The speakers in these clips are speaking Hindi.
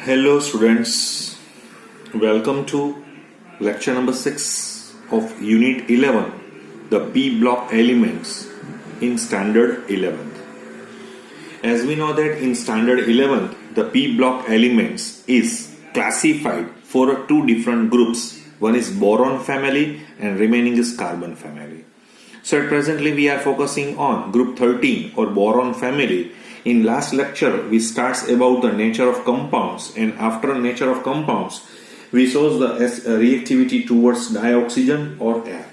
Hello students, welcome to lecture number 6 of Unit 11, the P block elements in Standard 11th. As we know that in Standard 11th, the P block elements is classified for two different groups. One is boron family and remaining is carbon family. So presently we are focusing on group 13 or boron family. In last lecture, we starts about the nature of compounds, and after nature of compounds, we shows the reactivity towards dioxygen or air.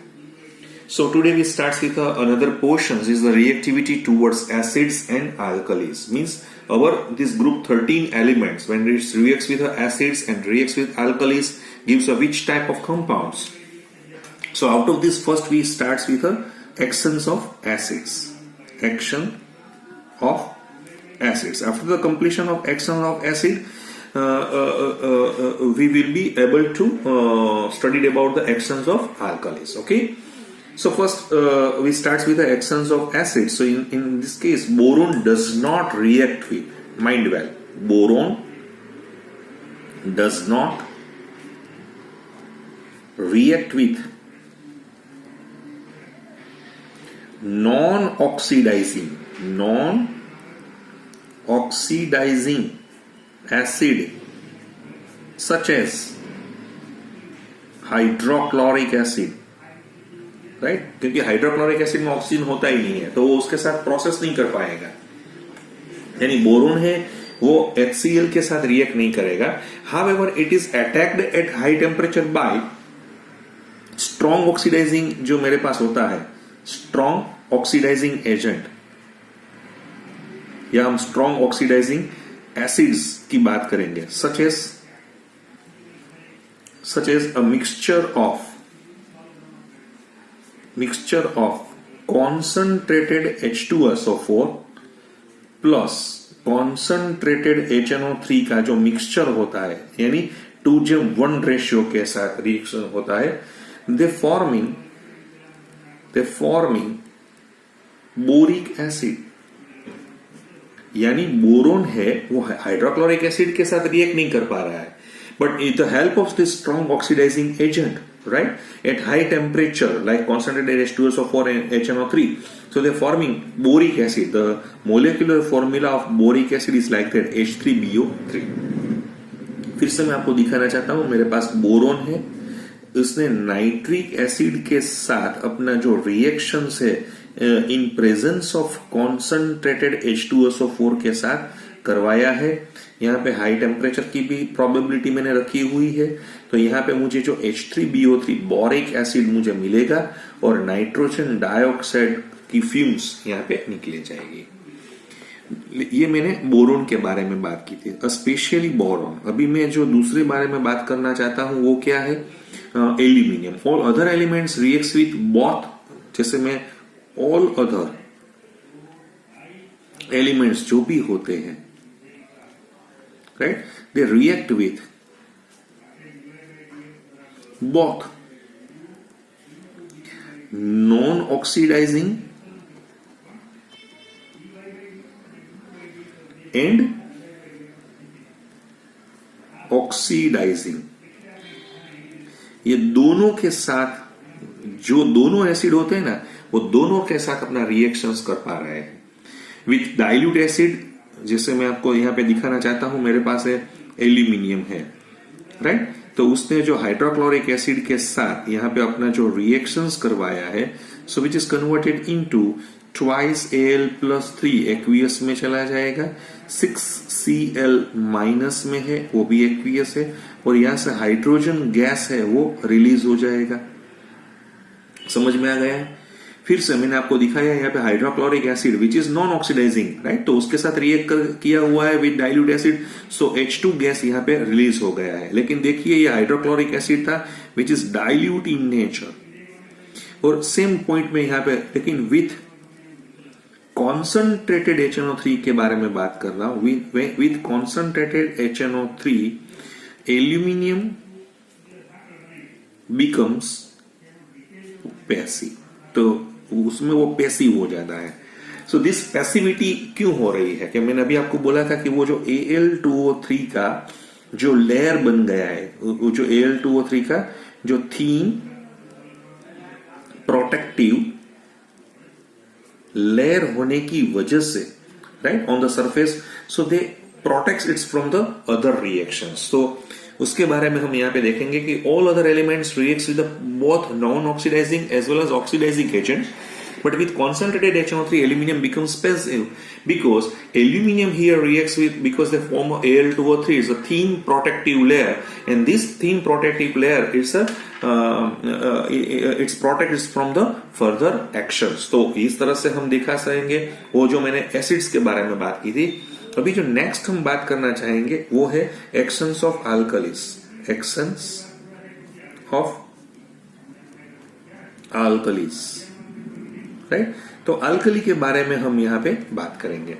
So today we starts with another portions is the reactivity towards acids and alkalis. Means this group 13 elements when it reacts with acids and reacts with alkalis gives a which type of compounds. So out of this first we starts with actions of acids. Action of acids. After the completion of action of acid, we will be able to study about the actions of alkalis. Okay. So first we start with the actions of acids. So in this case, boron does not react with. Mind well, boron does not react with non-oxidizing acid such as hydrochloric acid, right? क्योंकि हाइड्रोक्लोरिक एसिड में ऑक्सीजन होता ही नहीं है तो वो उसके साथ प्रोसेस नहीं कर पाएगा. यानी बोरोन है वो HCl के साथ रिएक्ट नहीं करेगा. However it is attacked at high temperature by strong oxidising, जो मेरे पास होता है स्ट्रॉन्ग ऑक्सीडाइजिंग एजेंट, या हम स्ट्रॉन्ग ऑक्सीडाइजिंग एसिड्स की बात करेंगे, such as a mixture of concentrated H2SO4 plus concentrated HNO3 का जो मिक्सचर होता है, यानी 2:1 रेशियो के साथ रिएक्शन होता है, दे फॉर्मिंग बोरिक एसिड. यानी बोरोन है वो हाइड्रोक्लोरिक एसिड के साथ रिएक्ट नहीं कर पा रहा है, but with the help of this strong oxidising agent, right, at high temperature like concentrated H2SO4 and HNO3, so they're forming boric acid. The molecular formula of boric acid is like that, H3BO3. फिर से मैं आपको दिखाना चाहता हूं, मेरे पास बोरोन है, उसने नाइट्रिक एसिड के साथ अपना जो रिएक्शंस है in presence of concentrated H2SO4 के साथ करवाया है. यहाँ पे हाई टेम्परेचर की भी प्रोबेबिलिटी मैंने रखी हुई है, तो यहाँ पे मुझे जो H3BO3 बोरिक एसिड मुझे मिलेगा और नाइट्रोजन डाइऑक्साइड की फ्यूम्स यहाँ पे निकले जाएगी. ये मैंने बोरोन के बारे में बात की थी, स्पेशली बोरोन. अभी मैं जो दूसरे बारे में बात करना चाहता हूं वो क्या है, aluminium. All other elements reacts with both, जैसे मैं ऑल अदर एलिमेंट्स जो भी होते हैं, right, they react with both non oxidising and oxidising. ये दोनों के साथ जो दोनों एसिड होते हैं ना, वो दोनों के साथ अपना रिएक्शंस कर पा रहे हैं. विथ डाइल्यूट एसिड, जैसे मैं आपको यहां पे दिखाना चाहता हूं, मेरे पास है एल्यूमिनियम है, राइट, तो उसने जो हाइड्रोक्लोरिक एसिड के साथ यहां पे अपना जो रिएक्शंस करवाया है, so which is converted into twice Al+3 aqueous में चला जाएगा, 6Cl माइनस में है वो भी एक्वियस है, और यहां से हाइड्रोजन गैस है वो रिलीज हो जाएगा. समझ में आ गया है? फिर से मैंने आपको दिखाया यहाँ पे hydrochloric acid which is non oxidising, right, तो उसके साथ रिएक्ट किया हुआ है with dilute acid, so H2 gas यहाँ पे रिलीज हो गया है. लेकिन देखिए ये हाइड्रोक्लोरिक एसिड था which is dilute in nature, और सेम पॉइंट में यहाँ पे लेकिन विथ कॉन्संट्रेटेड HNO3 के बारे में बात कर रहा हूं. With concentrated HNO3 aluminium becomes passive, तो उसमें वो पैसिव हो जाता है. सो दिस पैसिविटी क्यों हो रही है? कि मैंने अभी आपको बोला था कि वो जो Al2O3 का जो लेयर बन गया है, वो जो Al2O3 का जो थीन प्रोटेक्टिव लेयर होने की वजह से, right, on the surface, so they protects its from the other reactions. तो उसके बारे में हम यहाँ पे देखेंगे कि all other elements reacts with both non oxidising as well as oxidising agent, but with concentrated HNO3 aluminum becomes passive because aluminum here reacts with, because they form Al2O3 is a thin protective layer, and this thin protective layer is a it's protected from the further actions। तो इस तरह से हम दिखा सकेंगे वो जो मैंने एसिड्स के बारे में बात की थी। अभी जो नेक्स्ट हम बात करना चाहेंगे वो है actions of alkalis, actions of alkalis, right. तो अल्कली के बारे में हम यहाँ पे बात करेंगे।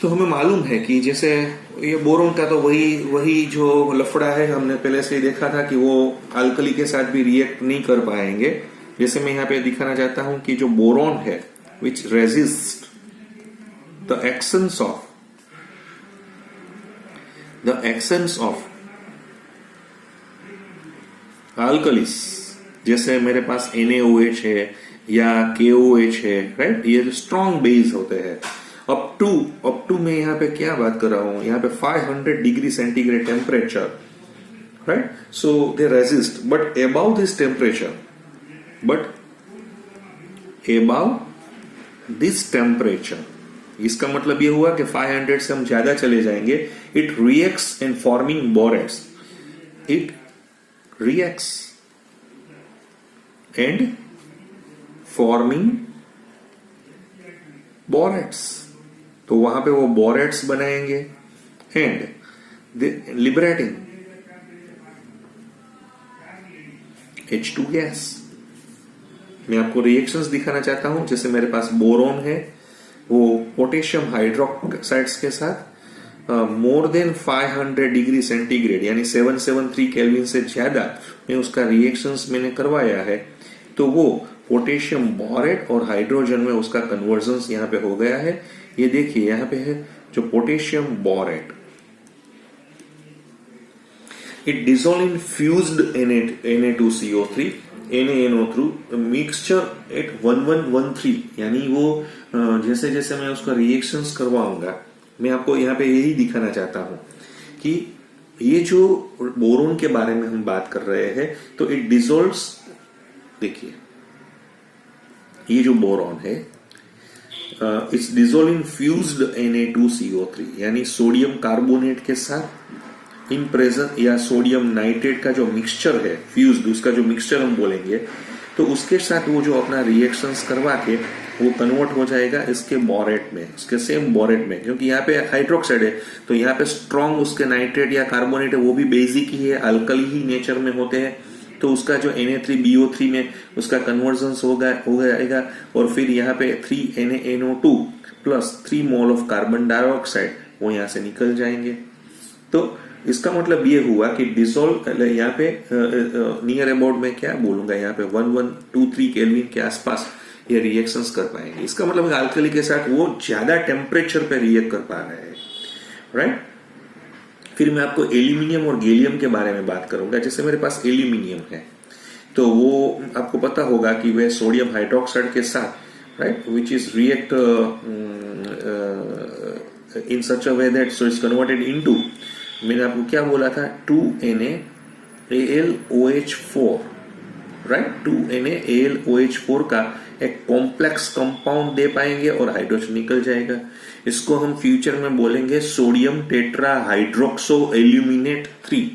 तो हमें मालूम है कि जैसे ये बोरोन का तो वही जो लफड़ा है, हमने पहले से ही देखा था कि वो अल्कली के साथ भी रिएक्ट नहीं कर पाएंगे। जैसे मैं यहाँ पे दिखाना चाहता हूं कि जो बोरोन है विच resist the actions of alkalis, जैसे मेरे पास NaOH है या KOH है, राइट, ये जो स्ट्रॉन्ग बेस होते हैं। अप टू मैं यहाँ पे क्या बात कर रहा हूं, यहाँ पे 500 degree centigrade temperature, right, so they resist, but above this temperature, इसका मतलब ये हुआ कि 500 से हम ज्यादा चले जाएंगे, it reacts in forming बोरेट्स, it reacts and forming बोरेट्स। तो वहां पे वो बोरेट्स बनाएंगे एंड लिबरेटिंग H2 गैस। मैं आपको रिएक्शंस दिखाना चाहता हूं। जैसे मेरे पास बोरोन है, वो पोटेशियम हाइड्रोक्साइड्स के साथ मोर देन 500 डिग्री सेंटीग्रेड यानी 773 केल्विन से ज्यादा में उसका रिएक्शंस मैंने करवाया है, तो वो पोटेशियम बोरेट और हाइड्रोजन में उसका कन्वर्जन यहां पे हो गया है। ये देखिए यहां पे है जो potassium borate, it dissolve in fused Na2CO3 NaNO2 mixture eight 1113, यानी वो जैसे जैसे मैं उसका रिएक्शंस करवाऊंगा, मैं आपको यहाँ पे यही दिखाना चाहता हूं कि ये जो बोरोन के बारे में हम बात कर रहे हैं, तो इट डिसॉल्व्स, देखिए ये जो बोरॉन है it's dissolve in fused Na2CO3 यानी सोडियम कार्बोनेट के साथ इन प्रेजेंस, या सोडियम नाइट्रेट का जो मिक्सचर है फ्यूज्ड, उसका जो मिक्सचर हम बोलेंगे, तो उसके साथ वो जो अपना रिएक्शंस करवा के वो कन्वर्ट हो जाएगा इसके बोरेट में, उसके सेम बोरेट में, क्योंकि यहाँ पे हाइड्रोक्साइड है तो यहाँ पे स्ट्रॉन्ग उसके नाइट्रेट या कार्बोनेट है वो भी बेसिक ही है, अल्कली ही नेचर में होते हैं, तो उसका जो Na3BO3 में उसका कन्वर्जन हो जाएगा और फिर यहाँ पे 3NaNO2 plus 3 mole of carbon dioxide वो यहाँ से निकल जाएंगे। तो इसका मतलब ये हुआ कि डिसॉल्व यहाँ पे नियर अबाउट में क्या बोलूंगा, यहाँ पे 1123 केल्विन के आसपास ये रिएक्शंस कर पाएंगे। इसका मतलब अल्कली के साथ वो ज्यादा टेम्परेचर पे रिएक्ट कर पा रहे हैं, राइट। फिर मैं आपको एल्यूमिनियम और गैलियम के बारे में बात करूंगा। जैसे मेरे पास एल्यूमिनियम है, तो वो आपको पता होगा कि वह सोडियम हाइड्रोक्साइड के साथ, right, which is react in such a way that so is converted into, मैंने आपको क्या बोला था, 2NaAlOH4, राइट, 2NaAlOH4 का एक कॉम्प्लेक्स कंपाउंड दे पाएंगे और हाइड्रोजन निकल जाएगा। इसको हम फ्यूचर में बोलेंगे sodium tetra hydroxo aluminate 3।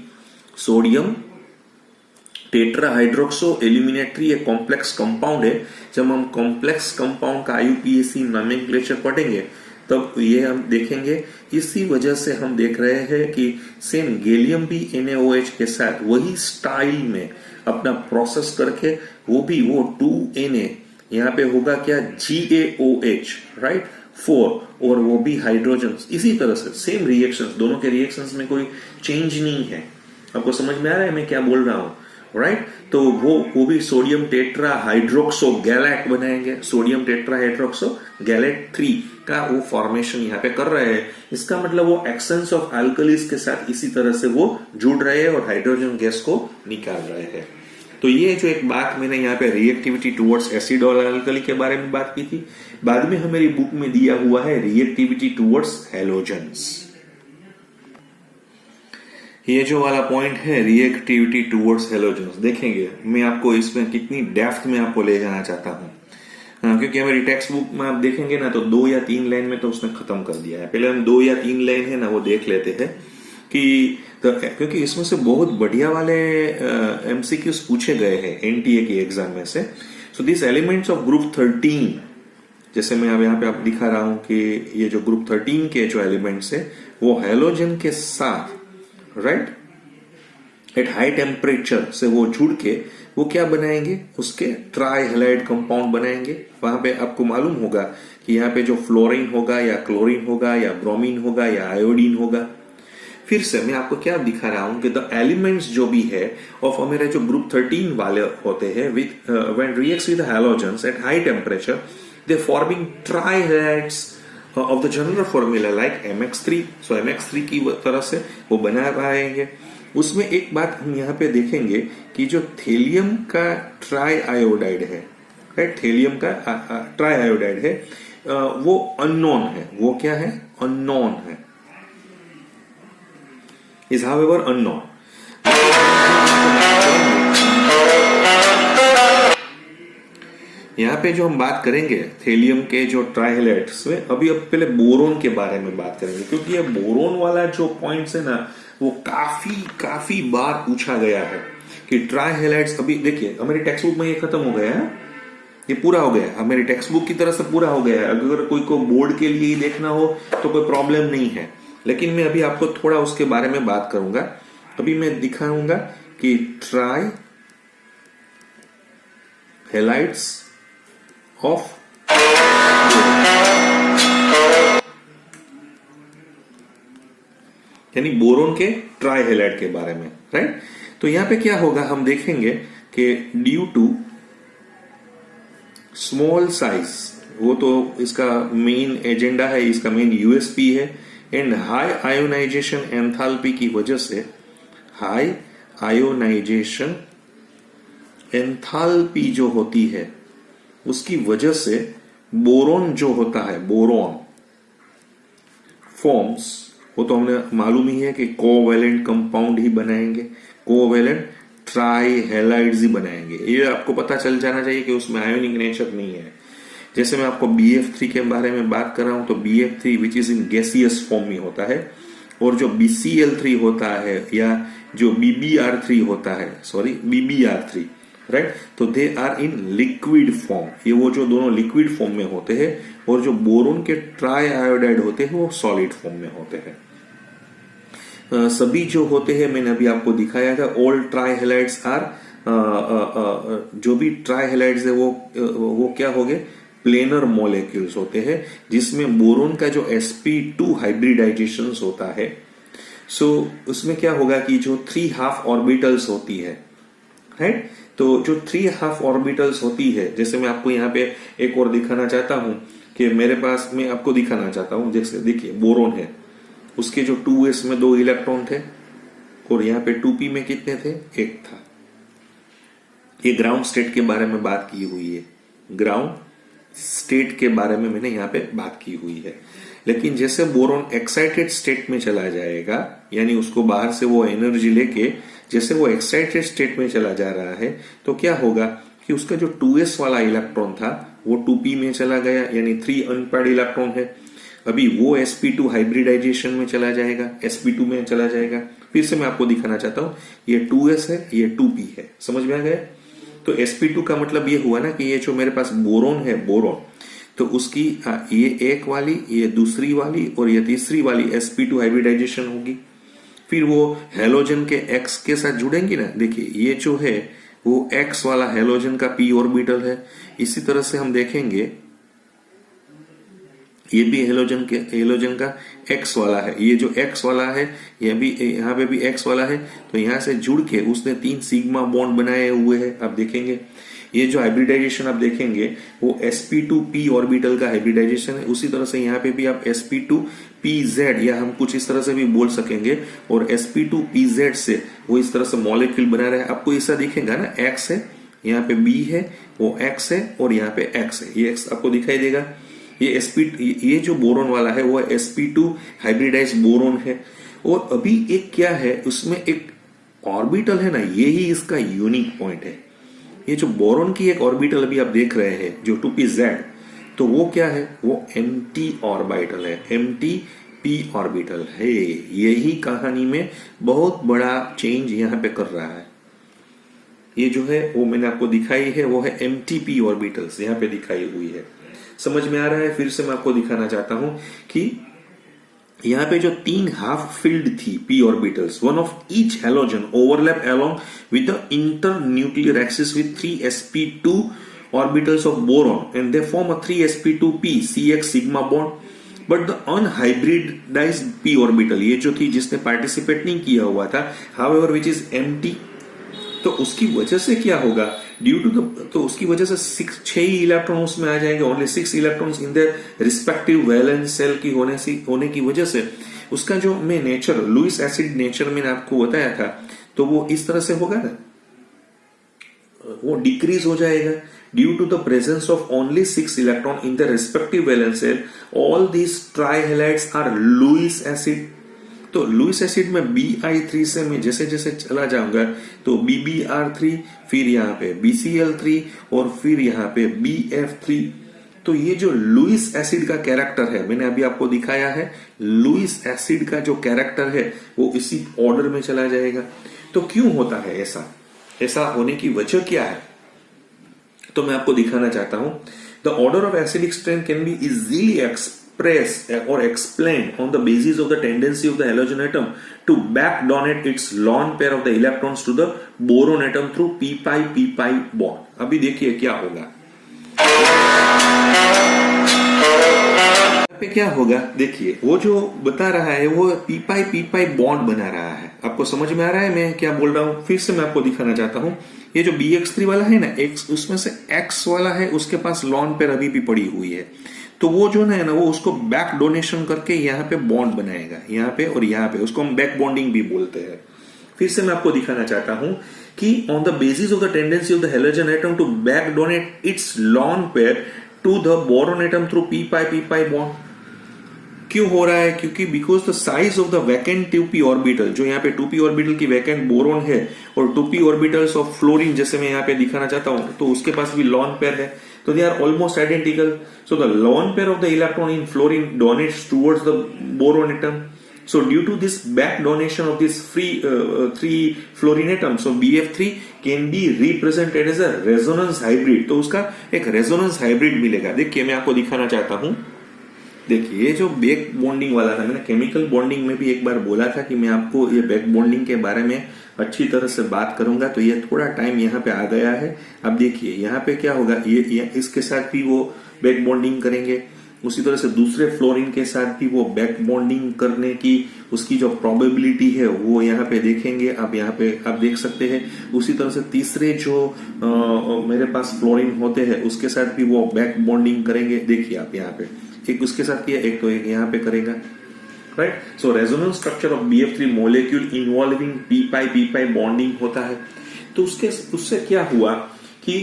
Sodium tetra hydroxo aluminate 3 एक कॉम्प्लेक्स कंपाउंड है। जब हम कॉम्प्लेक्स कंपाउंड का IUPAC नोमेनक्लेचर पढ़ेंगे तब ये हम देखेंगे। इसी वजह से हम देख रहे हैं कि सेम गैलियम भी NaOH के साथ वही स्टाइल में अपना प्रोसेस करके वो 2Na यहाँ पे होगा क्या, GaOH, राइट, 4, और वो भी हाइड्रोजन। इसी तरह से सेम रिएक्शंस, दोनों के रिएक्शंस में कोई चेंज नहीं है। आपको समझ में आ रहा है मैं क्या बोल रहा हूं। राइट। तो वो भी सोडियम टेट्रा हाइड्रोक्सो गैलेट बनाएंगे, सोडियम टेट्रा हाइड्रोक्सो गैलेट 3 का वो फॉर्मेशन यहाँ पे कर रहे हैं। इसका मतलब वो एक्सेंस ऑफ अल्कलीज के साथ इसी तरह से वो जुड़ रहे हैं और हाइड्रोजन गैस को निकाल रहे हैं। तो ये जो एक बात मैंने यहाँ पे रिएक्टिविटी टुवर्ड्स एसिड और अल्कली के बारे में बात की थी, बाद में हमारी बुक में दिया हुआ है रिएक्टिविटी टुवर्ड्स हैलोजेंस। ये जो वाला पॉइंट है रिएक्टिविटी टुवर्ड्स हैलोजेंस, देखेंगे मैं आपको इसमें कितनी डेप्थ में आपको ले जाना चाहता हूं। क्योंकि हमारी टेक्स्ट बुक में आप देखेंगे ना तो 2 या 3 लाइन में तो उसने खत्म कर दिया है। पहले हम 2 या 3 लाइन है ना वो देख लेते हैं कि तो क्योंकि इसमें से बहुत बढ़िया वाले एमसीक्यूज पूछे गए हैं एनटीए की एग्जाम में से। So this elements of group 13, जैसे मैं अब यहाँ पे आप दिखा रहा हूं कि ये जो ग्रुप 13 के जो एलिमेंट्स है वो हैलोजन के साथ राइट एट हाई टेम्परेचर से वो जुड़ के वो क्या बनाएंगे, उसके ट्राई हैलाइड कंपाउंड बनाएंगे। वहां पे आपको मालूम होगा कि यहाँ पे जो फ्लोरीन होगा या क्लोरीन होगा या ब्रोमीन होगा या आयोडीन होगा। फिर से मैं आपको क्या दिखा रहा हूं कि द एलिमेंट्स जो भी है ऑफ मेरे जो ग्रुप 13 वाले होते हैं with when reacts with halogens eight high temperature they forming try halides of the general formula like MX3। so MX3 की तरह से वो बना पाएंगे। उसमें एक बात हम यहाँ पे देखेंगे कि जो थेलियम का ट्राई आयोडाइड है, राइट, थेलियम का ट्राई आयोडाइड है, वो अननोन है। वो क्या है? अननोन है, इज हाउएवर अननोन। यहाँ पे जो हम बात करेंगे थेलियम के जो ट्राइहेलाइड्स में, अभी अब पहले बोरोन के बारे में बात करेंगे क्योंकि ये बोरोन वाला जो पॉइंट्स है ना वो काफी बार पूछा गया है कि ट्राइहेलाइड्स। अभी देखिए हमारी टेक्स्ट बुक में ये खत्म हो गया है, ये पूरा हो गया है, हमारी टेक्स्ट बुक की तरह से पूरा हो गया है। अगर कोई को बोर्ड के लिए ही देखना हो तो कोई प्रॉब्लम नहीं है, लेकिन मैं अभी आपको थोड़ा उसके बारे में बात करूंगा। अभी मैं दिखाऊंगा कि ट्राई हैलाइड्स ऑफ यानी बोरोन के ट्राई हैलाइड के बारे में, राइट। तो यहां पे क्या होगा हम देखेंगे कि ड्यू टू स्मॉल साइज, वो तो इसका मेन एजेंडा है, इसका मेन यूएसपी है, एंड हाई आयोनाइजेशन एंथैल्पी की वजह से, हाई आयोनाइजेशन एंथैल्पी जो होती है उसकी वजह से बोरोन जो होता है, बोरोन फॉर्म्स, वो तो हमने मालूम ही है कि कोवैलेंट कंपाउंड ही बनाएंगे, कोवैलेंट ट्राई हैलाइड्स ही बनाएंगे। ये आपको पता चल जाना चाहिए कि उसमें आयोनिक नेचर नहीं है। जैसे मैं आपको BF3 के बारे में बात कर रहा हूं तो BF3 which is in gaseous form में होता है, और जो BCl3 होता है या जो BBr3 होता है, सॉरी BBr3, राइट, तो they are in liquid form. ये वो जो दोनों लिक्विड फॉर्म में होते हैं, और जो बोरोन के ट्राई आयोडाइड होते हैं वो सॉलिड फॉर्म में होते हैं। सभी जो होते हैं मैंने अभी आपको दिखाया था, ऑल ट्राई हैलाइड्स आर, जो भी ट्राई हैलाइड्स है वो क्या हो गए, प्लेनर मॉलिक्यूल्स होते हैं, जिसमें बोरोन का जो sp2 हाइब्रिडाइजेशन होता है। सो उसमें क्या होगा कि जो 3 हाफ ऑर्बिटल्स होती है, राइट, तो जो 3 हाफ ऑर्बिटल्स होती है, जैसे मैं आपको यहाँ पे एक और दिखाना चाहता हूं कि मेरे पास, मैं आपको दिखाना चाहता हूं, जैसे देखिए बोरोन है, उसके जो 2s में 2 इलेक्ट्रॉन थे, और यहाँ पे 2p में कितने थे, 1 था। ये ग्राउंड स्टेट के बारे में बात की हुई है, ग्राउंड स्टेट के बारे में मैंने यहाँ पे बात की हुई है। लेकिन जैसे बोरोन एक्साइटेड स्टेट में चला जाएगा, यानी उसको बाहर से वो एनर्जी लेके जैसे वो एक्साइटेड स्टेट में चला जा रहा है, तो क्या होगा कि उसका जो 2s वाला इलेक्ट्रॉन था वो 2p में चला गया, यानी 3 अनपेयर्ड इलेक्ट्रॉन है। अभी वो sp2 हाइब्रिडाइजेशन में चला जाएगा, sp2 में चला जाएगा। फिर से मैं आपको दिखाना चाहता हूं, ये 2s है, ये 2p है, समझ में आ गया। तो sp2 का मतलब ये हुआ ना कि ये जो मेरे पास बोरोन है, बोरोन, तो उसकी ये एक वाली, ये दूसरी वाली और ये तीसरी वाली sp2 हाइब्रिडाइजेशन होगी। फिर वो हैलोजन के X के साथ जुड़ेंगी ना, देखिए ये जो है वो X वाला हैलोजन का p ऑर्बिटल है। इसी तरह से हम देखेंगे ये भी हेलोजन का एक्स वाला है, ये जो एक्स वाला है ये भी यहाँ पे भी एक्स वाला है, तो यहाँ से जुड़ के उसने 3 सिग्मा बॉन्ड बनाए हुए हैं। आप देखेंगे ये जो हाइब्रिडाइजेशन आप देखेंगे वो sp2p ऑर्बिटल का हाइब्रिडाइजेशन है। उसी तरह से यहाँ पे भी आप sp2pz या हम कुछ इस तरह से भी बोल सकेंगे, और sp2pz से वो इस तरह से मॉलिक्यूल बना रहा है। आपको ऐसा दिखेगा ना, x है, यहाँ पे b है, वो x है, और यहाँ पे x है, ये x आपको दिखाई देगा। ये जो बोरोन वाला है वो sp2 हाइब्रिडाइज बोरोन है। और अभी एक क्या है, उसमें एक ऑर्बिटल है ना, यही इसका यूनिक पॉइंट है। ये जो बोरोन की एक ऑर्बिटल अभी आप देख रहे हैं जो 2pz, तो वो क्या है, वो एम्प्टी ऑर्बिटल है, एम्प्टी ऑर्बिटल है। यही कहानी में बहुत बड़ा चेंज यहाँ पे कर रहा है। ये जो है वो मैंने आपको दिखाई है, वो है एम्प्टी ऑर्बिटल्स यहाँ पे दिखाई हुई है। समझ में आ रहा है? फिर से मैं आपको दिखाना चाहता हूं कि यहाँ पे जो 3 हाफ फिल्ड थी p orbitals, one of each halogen overlap along with the internuclear axis with 3 sp2 orbitals of boron and they form a 3 sp2p CX sigma bond. But the unhybridized p orbital, ये जो थी जिसने पार्टिसिपेट नहीं किया हुआ था, however which is empty, तो उसकी वजह से क्या होगा, ड्यू टू द, तो उसकी वजह से 6 ही इलेक्ट्रॉन उसमें आ जाएंगे, only 6 electrons in the respective valence cell की होने की वजह से उसका जो मैं नेचर, लुईस एसिड नेचर मैंने आपको बताया था, तो वो इस तरह से होगा ना, वो डिक्रीज हो जाएगा due to the presence of only 6 electron in the respective valence shell. All these trihalides are Lewis acid. तो लुईस एसिड में Bi3 से मैं जैसे जैसे चला जाऊंगा तो BbR3, फिर यहाँ पे BCl3 और फिर यहाँ पे BF3। तो ये जो लुईस एसिड का कैरेक्टर है, मैंने अभी आपको दिखाया है, लुईस एसिड का जो कैरेक्टर है वो इसी ऑर्डर में चला जाएगा। तो क्यों होता है ऐसा, ऐसा होने की वजह क्या है, तो मैं आपको दिखाना चाहता हूं। The order of acidic strength can be easily expressed or explained on the basis of the tendency of the halogen atom to back donate its lone pair of the electrons to the boron atom through p-pi bond। अभी देखिए क्या होगा, पे क्या होगा, देखिए वो जो बता रहा है वो p-pi बॉन्ड बना रहा है। आपको समझ में आ रहा है मैं क्या बोल रहा हूं? फिर से मैं आपको दिखाना चाहता हूं। ये जो BX3 वाला है ना, X, उसमें से X वाला है, उसके पास लॉन पेयर अभी भी पड़ी हुई है, तो वो जो है ना, वो उसको बैक डोनेशन करके यहाँ पे बॉन्ड बनाएगा, यहाँ पे और यहाँ पे, उसको हम बैक बॉन्डिंग भी बोलते हैं। फिर से मैं आपको दिखाना चाहता हूं कि on the basis of the tendency of the halogen atom to back donate its lone pair to the boron atom through p-pi bond. क्यों हो रहा है? क्योंकि because the size of the vacant 2p orbital, जो यहाँ पे 2p ऑर्बिटल की वैकेंट बोरोन है और 2p ऑर्बिटल्स ऑफ फ्लोरीन जैसे मैं यहाँ पे दिखाना चाहता हूं, तो उसके पास भी लॉन पेयर है, तो they are almost identical. So the lone pair of the electron in fluorine donates towards the boron atom. So due to this back donation of this free 3 fluorine atoms, so BF3 can be represented as a resonance hybrid. तो उसका एक resonance hybrid मिलेगा। देखिए मैं आपको दिखाना चाहता हूं। देखिए ये जो बैक बॉन्डिंग वाला था, मैंने केमिकल बॉन्डिंग में भी एक बार बोला था कि मैं आपको ये बैक बॉन्डिंग के बारे में अच्छी तरह से बात करूंगा, तो ये थोड़ा टाइम यहाँ पे आ गया है। अब देखिए यहाँ पे क्या होगा, ये इसके साथ भी वो बैक बॉन्डिंग करेंगे, उसी तरह से दूसरे फ्लोरीन के साथ भी वो बैक बॉन्डिंग करने की उसकी जो प्रोबेबिलिटी है वो यहाँ पे देखेंगे। अब यहाँ पे आप देख सकते हैं, उसी तरह से तीसरे जो मेरे पास फ्लोरीन होते हैं उसके साथ भी वो बैक बॉन्डिंग करेंगे। देखिए आप यहाँ पे एक उसके साथ किया, एक तो एक यहाँ पे करेगा, right. So resonance structure of BF3 molecule involving p-pi bonding होता है। तो उससे क्या हुआ कि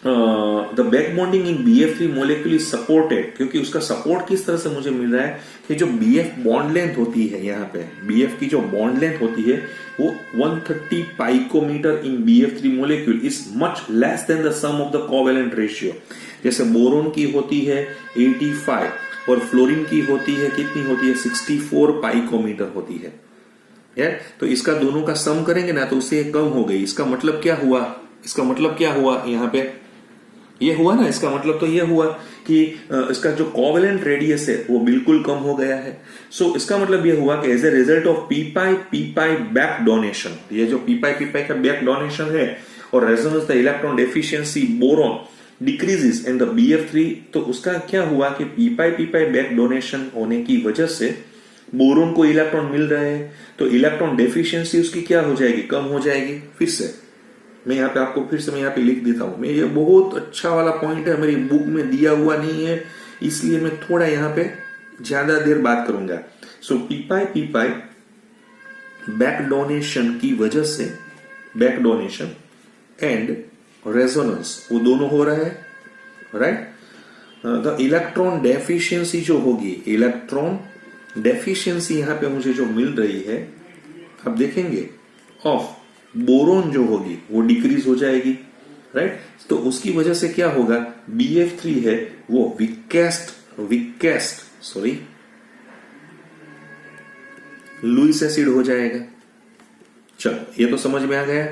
the back bonding in BF3 molecule is supported, क्योंकि उसका सपोर्ट किस तरह से मुझे मिल रहा है कि जो BF बॉन्ड लेंथ होती है, यहाँ पे BF की जो बॉन्ड लेंथ होती है वो 130 picometre in BF3 molecule is much less than the sum of the covalent ratio. जैसे बोरोन की होती है 85 और फ्लोरीन की होती है, कितनी होती है, 64 पाइकोमीटर होती है। तो इसका दोनों का सम करेंगे ना तो उससे कम हो गई। इसका मतलब क्या हुआ, इसका मतलब क्या हुआ, यहाँ पे ये हुआ ना, इसका मतलब तो ये हुआ कि इसका जो कोवेलेंट रेडियस है वो बिल्कुल कम हो गया है। सो इसका मतलब ये हुआ कि as a result of p-pi back donation, ये जो p-pi का बैक डोनेशन है और resonance the electron deficiency boron, decreases and the BF3, तो उसका क्या हुआ कि पी पाई बैक डोनेशन होने की वजह से बोरोन को इलेक्ट्रॉन मिल रहे हैं, तो इलेक्ट्रॉन डेफिशिएंसी उसकी क्या हो जाएगी, कम हो जाएगी। फिर से मैं यहाँ पे आपको यहाँ पे लिख देता हूं। मैं ये बहुत अच्छा वाला पॉइंट है, मेरी बुक में दिया हुआ नहीं है, इसलिए मैं थोड़ा यहाँ पे ज्यादा देर बात करूंगा। सो पी पाई बैक डोनेशन की वजह से, बैक डोनेशन एंड रेजोनेंस वो दोनों हो रहा है, राइट। द इलेक्ट्रॉन डेफिशिएंसी जो होगी, इलेक्ट्रॉन डेफिशिएंसी यहां पे मुझे जो मिल रही है, अब देखेंगे ऑफ बोरोन जो होगी वो डिक्रीज हो जाएगी, राइट। तो उसकी वजह से क्या होगा, BF3 है वो विकेस्ट लुईस एसिड हो जाएगा। चलो ये तो समझ में आ गया,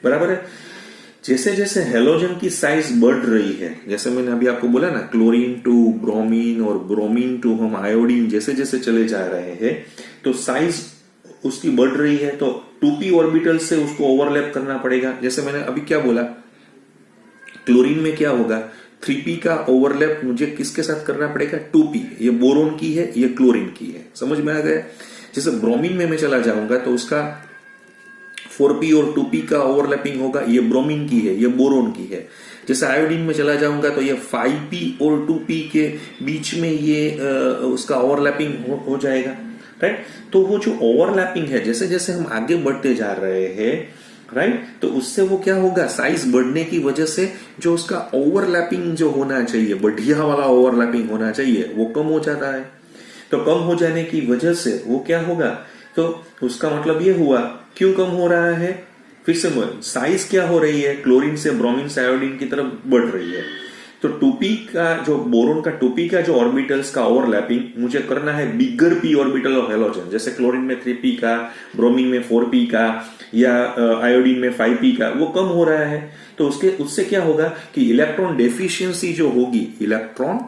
बराबर है। जैसे जैसे हेलोजन की साइज बढ़ रही है, जैसे मैंने अभी आपको बोला ना, क्लोरीन टू ब्रोमीन और ब्रोमीन टू हम आयोडीन जैसे जैसे चले जा रहे हैं, तो साइज उसकी बढ़ रही है, तो 2p ऑर्बिटल से उसको ओवरलैप करना पड़ेगा। जैसे मैंने अभी क्या बोला, क्लोरीन में क्या होगा, 3p का ओवरलैप मुझे किसके साथ करना पड़ेगा, 2p। ये बोरोन की है, ये क्लोरीन की है, समझ में आ गया। जैसे ब्रोमीन में मैं चला जाऊंगा तो उसका 4p और 2p का ओवरलैपिंग होगा, ये ब्रोमीन की है, ये बोरोन की है। जैसे आयोडीन में चला जाऊंगा तो ये 5p और 2p के बीच में ये उसका ओवरलैपिंग हो जाएगा, राइट। तो वो जो ओवरलैपिंग है, जैसे जैसे हम आगे बढ़ते जा रहे हैं, राइट, तो उससे वो क्या होगा, साइज बढ़ने की वजह से जो उसका ओवरलैपिंग जो होना चाहिए, बढ़िया वाला ओवरलैपिंग होना चाहिए, वो कम हो जाता है। तो कम हो जाने की वजह से वो क्या होगा, तो उसका मतलब ये हुआ, क्यों कम हो रहा है, फिर से साइज क्या हो रही है, क्लोरीन से ब्रोमीन से आयोडीन की तरफ बढ़ रही है। तो 2p का जो बोरोन का 2p का जो ऑर्बिटल्स का ओवरलैपिंग मुझे करना है बिगर p ऑर्बिटल ऑफ हेलोजन, जैसे क्लोरीन में 3p का, ब्रोमीन में 4p का, या आयोडीन में 5p का, वो कम हो रहा है। तो उससे क्या होगा कि इलेक्ट्रॉन डेफिशिएंसी जो होगी, इलेक्ट्रॉन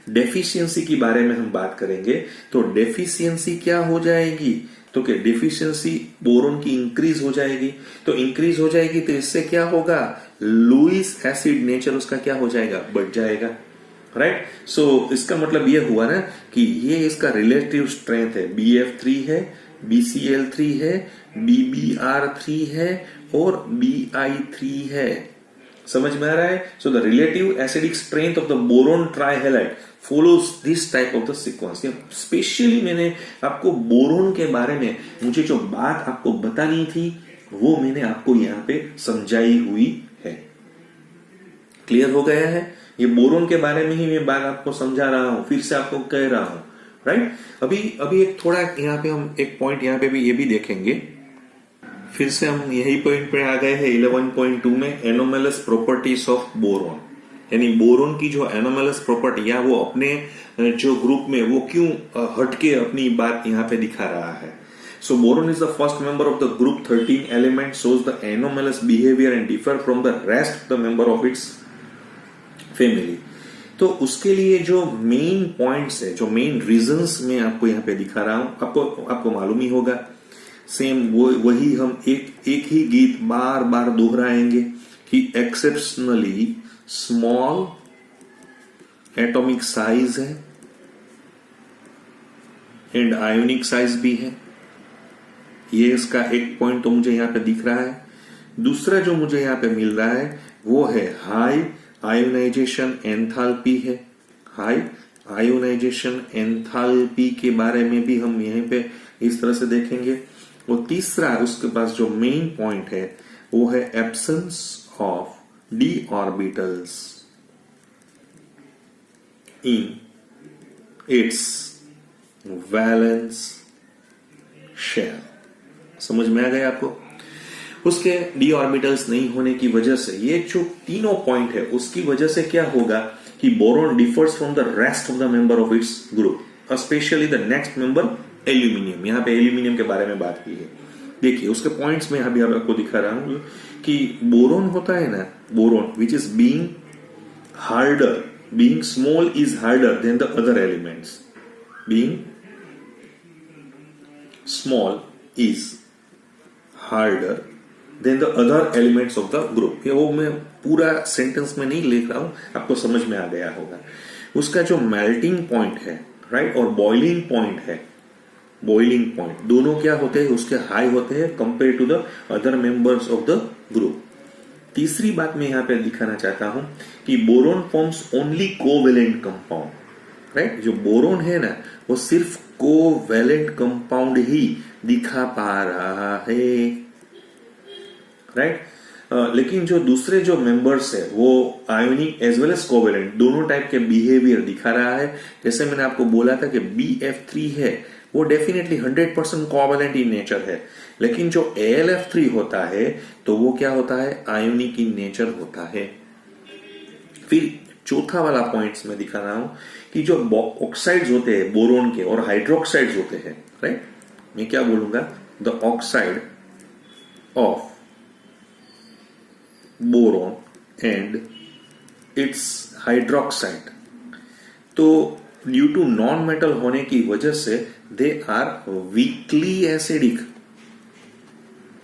डेफिशिएंसी के बारे में हम बात करेंगे। तो डेफिशिएंसी क्या हो जाएगी, तो क्या डेफिशिएंसी बोरोन की इंक्रीज हो जाएगी। तो इंक्रीज हो जाएगी तो इससे क्या होगा, लुईस एसिड नेचर उसका क्या हो जाएगा, बढ़ जाएगा, राइट। सो इसका मतलब ये हुआ ना कि ये इसका रिलेटिव स्ट्रेंथ है, BF3 है, BCl3 है, BBr3 है और BI3 है, समझ में आ रहा है। So the relative acidic strength of the boron ट्राइहेलाइड follows this type of the sequence. Specially मैंने आपको बोरोन के बारे में मुझे जो बात आपको बतानी थी वो मैंने आपको यहां पे समझाई हुई है। क्लियर हो गया है, ये बोरोन के बारे में ही मैं बात आपको समझा रहा हूं, फिर से आपको कह रहा हूं, राइट। अभी एक थोड़ा यहां पे हम एक पॉइंट यहां पे भी ये भी देखेंगे। फिर से हम यही पॉइंट पे आ गए हैं 11.2 में, एनोमलस प्रॉपर्टीज ऑफ बोरोन, यानी बोरोन की जो एनोमलस प्रॉपर्टी है वो अपने जो ग्रुप में वो क्यों हटके अपनी बात यहां पे दिखा रहा है। So boron is the first member of the group 13 element, shows the anomalous behavior and differ from the rest of the member of its family। तो उसके लिए जो मेन पॉइंट्स है, जो मेन रीजंस मैं आपको यहाँ पे दिखा रहा हूं, आपको मालूम ही होगा। सेम वही हम एक ही गीत बार बार दोहराएंगे कि एक्सेप्शनली स्मॉल एटॉमिक साइज है एंड आयोनिक साइज भी है। ये इसका एक पॉइंट तो मुझे यहां पे दिख रहा है। दूसरा जो मुझे यहां पे मिल रहा है वो है हाई आयोनाइजेशन एंथैल्पी है। हाई आयोनाइजेशन एंथैल्पी के बारे में भी हम यहीं पे इस तरह से देखेंगे। और तीसरा उसके पास जो मेन पॉइंट है वो है absence of d orbitals in its valence shell. समझ में आ गया आपको? उसके डी ऑर्बिटल्स नहीं होने की वजह से ये जो तीनों पॉइंट है उसकी वजह से क्या होगा कि boron differs from the rest of the member of its group, specially the next member aluminium. यहां पे एल्यूमिनियम के बारे में बात की है। देखिए उसके पॉइंट्स में अभी आपको दिखा रहा हूं कि बोरोन होता है ना, boron which is being harder, being small is harder than the other elements, being small is harder than the other elements of the group. ये वो मैं पूरा सेंटेंस में नहीं लिख रहा हूं, आपको समझ में आ गया होगा। उसका जो मेल्टिंग पॉइंट है, राइट, और बॉइलिंग पॉइंट है, बॉइलिंग पॉइंट दोनों क्या होते हैं, उसके हाई होते हैं compare to the other members of the group. तीसरी बात मैं यहां पे दिखाना चाहता हूं कि boron forms only covalent compound, right. जो बोरोन है ना वो सिर्फ कोवेलेंट कंपाउंड ही दिखा पा रहा है, राइट। लेकिन जो दूसरे जो मेंबर्स है वो ionic as well as covalent दोनों टाइप के बिहेवियर दिखा रहा है। जैसे मैंने आपको बोला था कि BF3 है वो डेफिनेटली 100% कोवेलेंट इन नेचर है, लेकिन जो AlF3 होता है तो वो क्या होता है, आयोनिक इन नेचर होता है। फिर चौथा वाला पॉइंट्स में दिखा रहा हूं कि जो ऑक्साइड्स होते हैं बोरोन के और हाइड्रोक्साइड्स होते हैं, राइट, मैं क्या बोलूंगा, the oxide of boron and it's hydroxide, तो ड्यू टू नॉन मेटल होने की वजह से दे आर वीकली एसिडिक।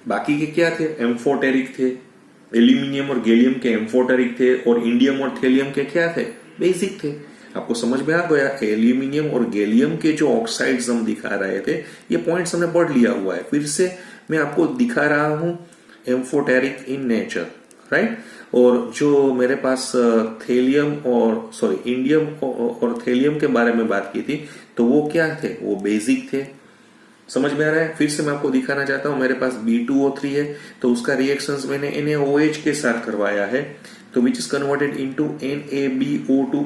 बाकी के क्या थे, एम्फोटेरिक थे, एल्यूमिनियम और गैलियम के एम्फोटेरिक थे, और इंडियम और थेलियम के क्या थे, बेसिक थे। आपको समझ में आ गया, एल्यूमिनियम और गैलियम के जो ऑक्साइड्स हम दिखा रहे थे, ये पॉइंट्स हमने पढ़ लिया हुआ है। फिर से मैं आपको दिखा रहा हूं एम्फोटेरिक इन नेचर, राइट। और जो मेरे पास थेलियम और इंडियम और थेलियम के बारे में बात की थी, तो वो क्या थे, वो बेसिक थे। समझ में आ रहा है। फिर से मैं आपको दिखाना चाहता हूं, मेरे पास B2O3 है तो उसका रिएक्शंस मैंने NaOH के साथ करवाया है, तो विच इज कन्वर्टेड इनटू NaBO2।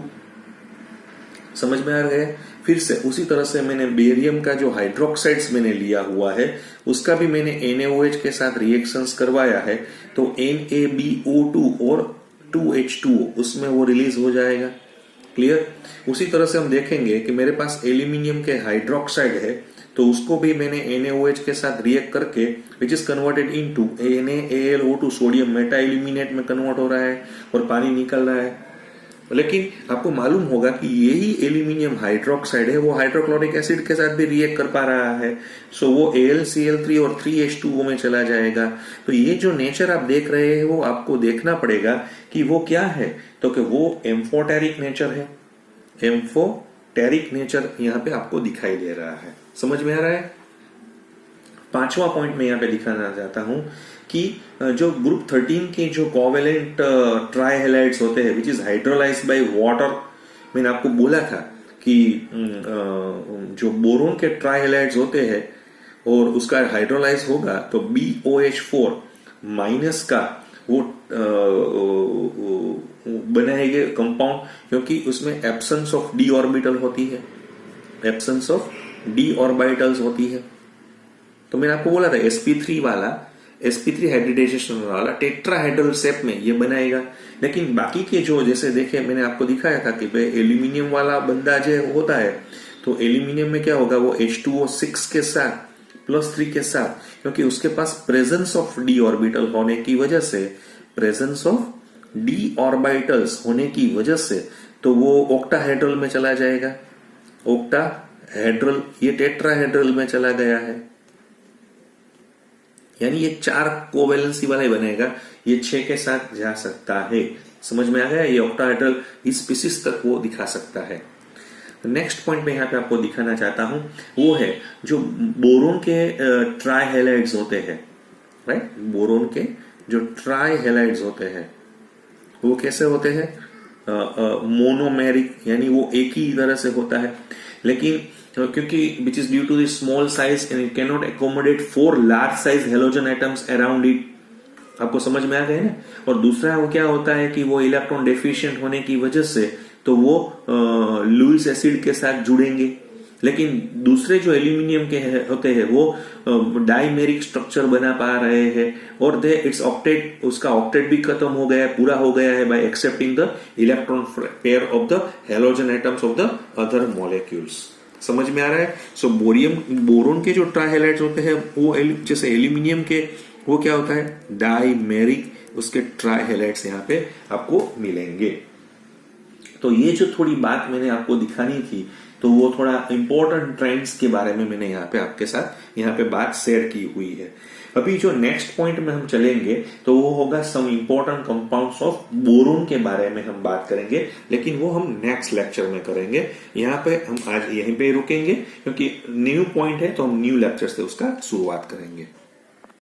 समझ में आ रहा है। फिर से उसी तरह से मैंने बेरियम का जो हाइड्रोक्साइड्स मैंने लिया हुआ है उसका भी मैंने NaOH के साथ रिएक्शंस करवाया है, तो NaBO2 और 2H2O उसमें वो रिलीज हो जाएगा। क्लियर। उसी तरह से हम देखेंगे कि मेरे पास एल्यूमिनियम के हाइड्रोक्साइड है, तो उसको भी मैंने NaOH के साथ रिएक्ट करके विच is converted into NaAlO2 sodium Meta aluminate में कन्वर्ट हो रहा है और पानी निकल रहा है। लेकिन आपको मालूम होगा कि यही एल्यूमिनियम हाइड्रोक्साइड है वो हाइड्रोक्लोरिक एसिड के साथ भी रिएक्ट कर पा रहा है, सो वो AlCl3 और 3H2O में चला जाएगा। तो ये जो नेचर आप देख रहे हैं वो आपको देखना पड़ेगा कि वो क्या है, तो कि वो एम्फोटेरिक नेचर है। एम्फोटेरिक नेचर यहाँ पे आपको दिखाई दे रहा है। समझ में आ रहा है। पांचवा पॉइंट मैं यहाँ पे दिखाना चाहता हूं कि जो ग्रुप 13 के जो कोवेलेंट ट्राइहेलाइड्स होते हैं which is hydrolysed by water, मैंने आपको बोला था कि जो बोरोन के ट्राइहेलाइड्स होते हैं और उसका हाइड्रोलाइज होगा तो BOH4 माइनस का वो बनाएंगे कंपाउंड, क्योंकि उसमें एब्सेंस ऑफ डी ऑर्बिटल होती है, एब्सेंस ऑफ डी ऑर्बिटल्स होती है। तो मैंने आपको बोला था sp3 वाला, sp3 हाइब्रिडाइजेशन वाला टेट्राहेड्रल शेप में ये बनाएगा। लेकिन बाकी के जो जैसे देखे मैंने आपको दिखाया था कि भाई एल्यूमिनियम वाला बंदा जो होता है, तो एल्यूमिनियम में क्या होगा, वो H2O6 के साथ +3 के साथ, क्योंकि उसके पास प्रेजेंस ऑफ डी ऑर्बिटल होने की वजह से, प्रेजेंस ऑफ डी ऑर्बिटल्स होने की वजह से, तो वो ऑक्टाहेड्रल में चला जाएगा। ऑक्टाहेड्रल, ये टेट्राहेड्रल में चला गया है, यानी ये 4 कोवेलेंसी वाला ही बनेगा, ये 6 के साथ जा सकता है। समझ में आ गया। ये ऑक्टाहेड्रल इस स्पीसीज तक वो दिखा सकता है। नेक्स्ट पॉइंट मैं यहाँ पे आपको दिखाना चाहता हूं वो है जो बोरोन के ट्राइहेलाइड्स होते हैं, राइट। बोरोन के जो ट्राइहेलाइड्स होते हैं वो कैसे होते हैं, मोनोमेरिक, यानी वो एक ही तरह से होता है, लेकिन क्योंकि which is due to the small size and it can not accommodate 4 large size halogen atoms around it. आपको समझ में आ गए ना। और दूसरा वो क्या होता है कि वो इलेक्ट्रॉन डेफिशिएंट होने की वजह से तो वो लुईस एसिड के साथ जुड़ेंगे, लेकिन दूसरे जो एल्यूमिनियम के होते हैं वो डाइमेरिक स्ट्रक्चर बना पा रहे हैं, और दे इट्स ऑक्टेट, उसका ऑक्टेट भी खत्म हो गया है, पूरा हो गया है bye accepting the electron pair of the halogen atoms of the other molecules. समझ में आ रहा है। सो बोरोन के जो ट्राइहेलाइड्स होते हैं वो जैसे एल्यूमिनियम के वो क्या होता है, डाइमेरिक, उसके ट्राइहेलाइड्स यहाँ पे आपको मिलेंगे। तो ये जो थोड़ी बात मैंने आपको दिखानी थी, तो वो थोड़ा इंपॉर्टेंट ट्रेंड्स के बारे में मैंने यहाँ पे आपके साथ यहाँ पे बात शेयर की हुई है। अभी जो नेक्स्ट पॉइंट में हम चलेंगे तो वो होगा some important compounds of boron के बारे में हम बात करेंगे, लेकिन वो हम नेक्स्ट लेक्चर में करेंगे। यहाँ पे हम आज यहीं पे रुकेंगे क्योंकि न्यू पॉइंट है तो हम न्यू लेक्चर से उसका शुरुआत करेंगे।